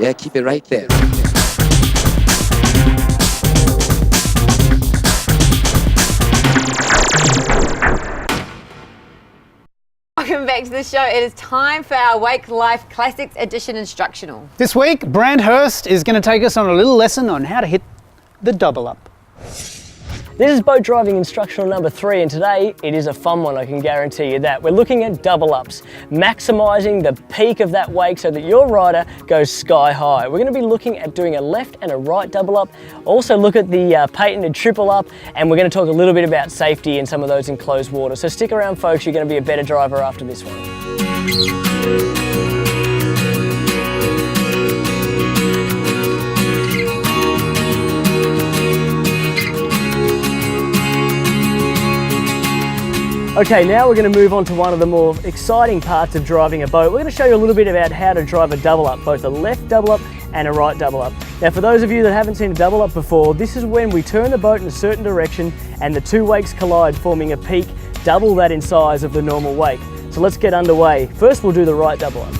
Yeah, keep it right there. Welcome back to the show. It is time for our Wake Life Classics Edition instructional. This week, Brand Hurst is going to take us on a little lesson on how to hit the double up. This is boat driving instructional number 3, and today it is a fun one, I can guarantee you that. We're looking at double ups, maximising the peak of that wake so that your rider goes sky high. We're going to be looking at doing a left and a right double up, also look at the patented triple up, and we're going to talk a little bit about safety in some of those enclosed water. So stick around folks, you're going to be a better driver after this one. Okay, now we're going to move on to one of the more exciting parts of driving a boat. We're going to show you a little bit about how to drive a double up, both a left double up and a right double up. Now for those of you that haven't seen a double up before, this is when we turn the boat in a certain direction and the two wakes collide, forming a peak double that in size of the normal wake. So let's get underway. First we'll do the right double up.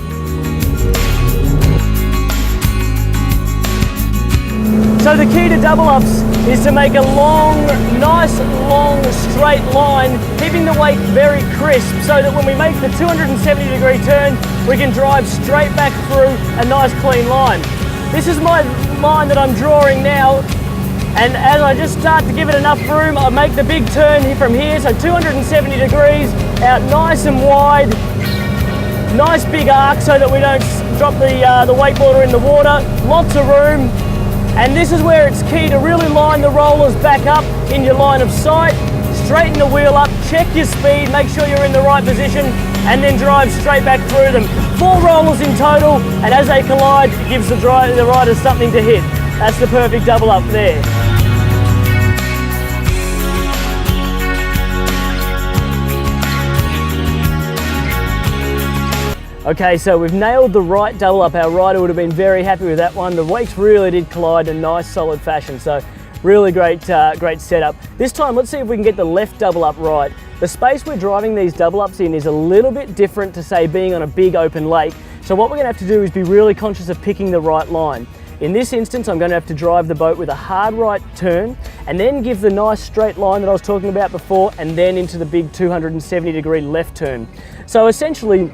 So the key to double ups is to make a nice long straight line, keeping the wake very crisp so that when we make the 270-degree turn, we can drive straight back through a nice clean line. This is my line that I'm drawing now, and as I just start to give it enough room, I make the big turn from here, so 270 degrees, out nice and wide, nice big arc so that we don't drop the wakeboarder in the water, lots of room. And this is where it's key to really line the rollers back up in your line of sight, straighten the wheel up, check your speed, make sure you're in the right position, and then drive straight back through them. 4 rollers in total, and as they collide, it gives the riders something to hit. That's the perfect double up there. Okay, so we've nailed the right double up. Our rider would have been very happy with that one. The wakes really did collide in nice solid fashion, so really great setup. This time, let's see if we can get the left double up right. The space we're driving these double ups in is a little bit different to, say, being on a big open lake. So what we're gonna have to do is be really conscious of picking the right line. In this instance, I'm going to have to drive the boat with a hard right turn and then give the nice straight line that I was talking about before, and then into the big 270-degree left turn. So essentially,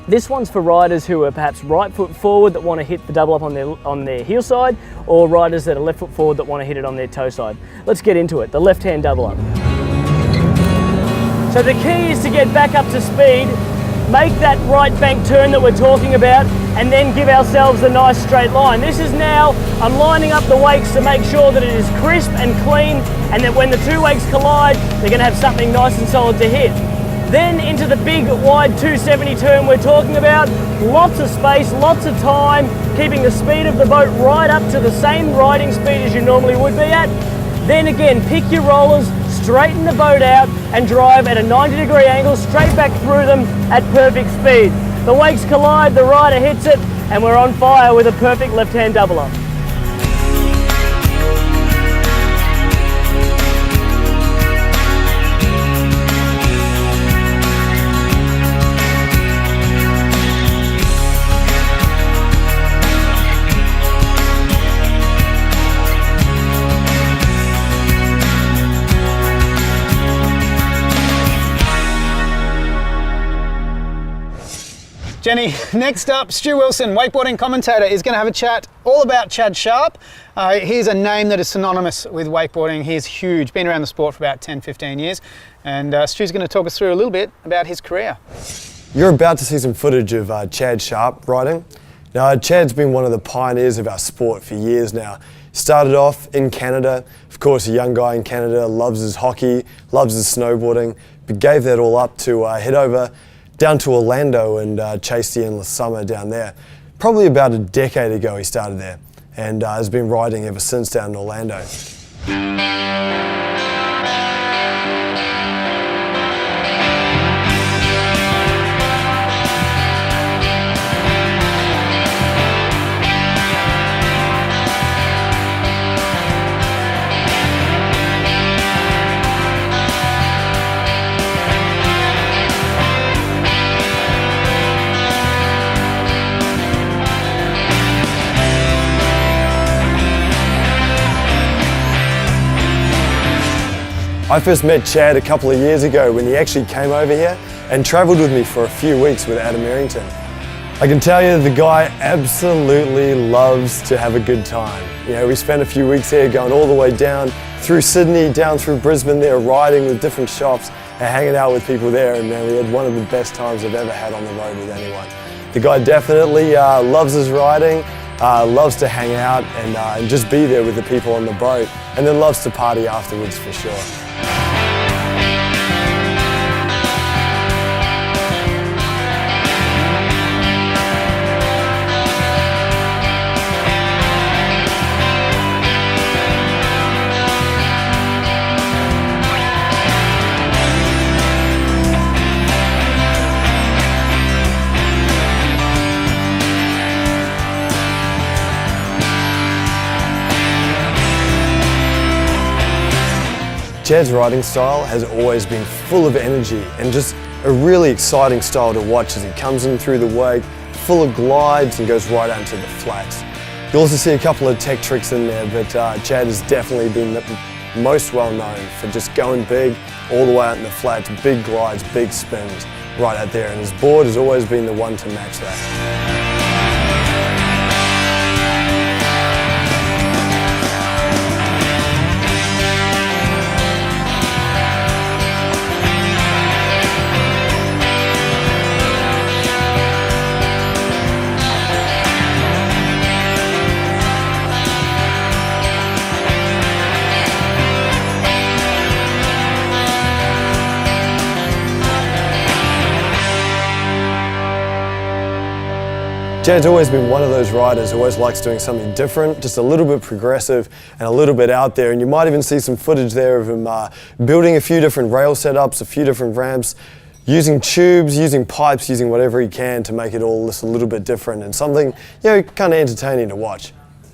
this one's for riders who are perhaps right foot forward that want to hit the double up on their heel side, or riders that are left foot forward that want to hit it on their toe side. Let's get into it, the left-hand double up. So the key is to get back up to speed, make that right bank turn that we're talking about, and then give ourselves a nice straight line. This is now, I'm lining up the wakes to make sure that it is crisp and clean, and that when the two wakes collide, they're going to have something nice and solid to hit. Then into the big wide 270 turn we're talking about, lots of space, lots of time, keeping the speed of the boat right up to the same riding speed as you normally would be at. Then again, pick your rollers, straighten the boat out and drive at a 90-degree angle straight back through them at perfect speed. The wakes collide, the rider hits it, and we're on fire with a perfect left-hand double up. Jenny, next up, Stu Wilson, wakeboarding commentator, is going to have a chat all about Chad Sharp. He's a name that is synonymous with wakeboarding. He is huge, been around the sport for about 10, 15 years. And Stu's going to talk us through a little bit about his career. You're about to see some footage of Chad Sharp riding. Now, Chad's been one of the pioneers of our sport for years now. Started off in Canada. Of course, a young guy in Canada, loves his hockey, loves his snowboarding, but gave that all up to head over down to Orlando and chase the endless summer down there. Probably about a decade ago he started there, and has been riding ever since down in Orlando. I first met Chad a couple of years ago when he actually came over here and travelled with me for a few weeks with Adam Errington. I can tell you the guy absolutely loves to have a good time. You know, we spent a few weeks here going all the way down through Sydney, down through Brisbane there, riding with different shops and hanging out with people there, and man, we had one of the best times I've ever had on the road with anyone. The guy definitely loves his riding, loves to hang out and just be there with the people on the boat, and then loves to party afterwards for sure. Chad's riding style has always been full of energy and just a really exciting style to watch as he comes in through the wake, full of glides and goes right out into the flats. You'll also see a couple of tech tricks in there, but Chad has definitely been most well known for just going big all the way out in the flats, big glides, big spins right out there, and his board has always been the one to match that. Chad's always been one of those riders who always likes doing something different, just a little bit progressive and a little bit out there. And you might even see some footage there of him building a few different rail setups, a few different ramps, using tubes, using pipes, using whatever he can to make it all just a little bit different and something, you know, kind of entertaining to watch.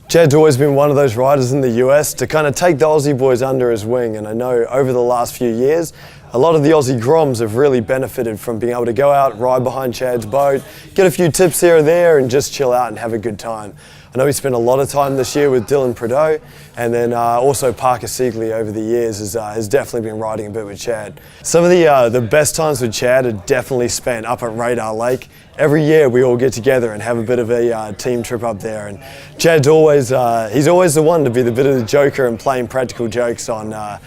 Chad's always been one of those riders in the US to kind of take the Aussie boys under his wing, and I know over the last few years a lot of the Aussie Groms have really benefited from being able to go out, ride behind Chad's boat, get a few tips here and there and just chill out and have a good time. I know he spent a lot of time this year with Dylan Prideaux, and then also Parker Siegley over the years has definitely been riding a bit with Chad. Some of the best times with Chad are definitely spent up at Radar Lake. Every year we all get together and have a bit of a team trip up there, and Chad's always he's always the one to be the bit of the joker and playing practical jokes on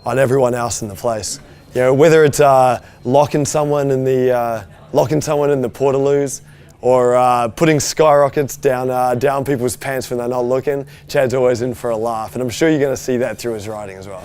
everyone else in the place. You know, whether it's locking someone in the portaloos, or putting skyrockets down people's pants when they're not looking, Chad's always in for a laugh, and I'm sure you're going to see that through his riding as well.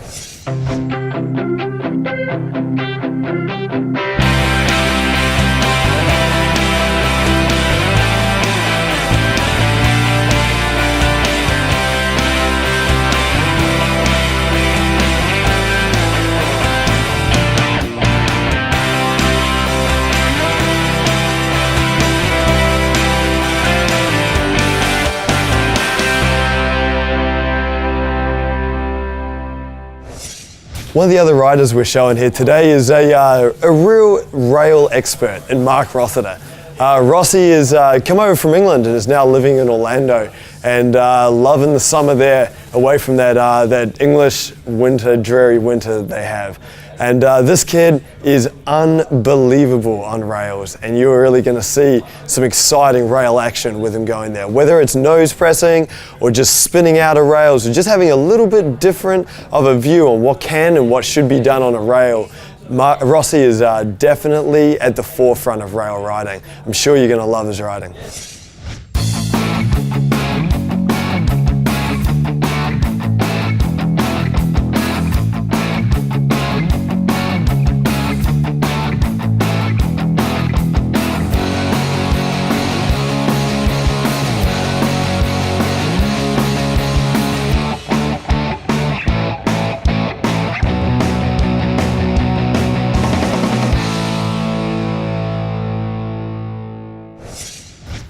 One of the other riders we're showing here today is a real rail expert in Mark Rossiter. Rossi has come over from England and is now living in Orlando and loving the summer there away from that English winter, dreary winter that they have. And this kid is unbelievable on rails, and you're really going to see some exciting rail action with him going there. Whether it's nose pressing or just spinning out of rails or just having a little bit different of a view on what can and what should be done on a rail, Rossi is definitely at the forefront of rail riding. I'm sure you're going to love his riding.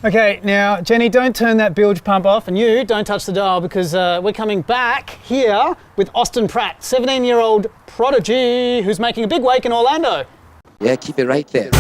Okay, now Jenny, don't turn that bilge pump off, and you don't touch the dial, because we're coming back here with Austin Pratt, 17-year-old prodigy who's making a big wake in Orlando. Yeah, keep it right there.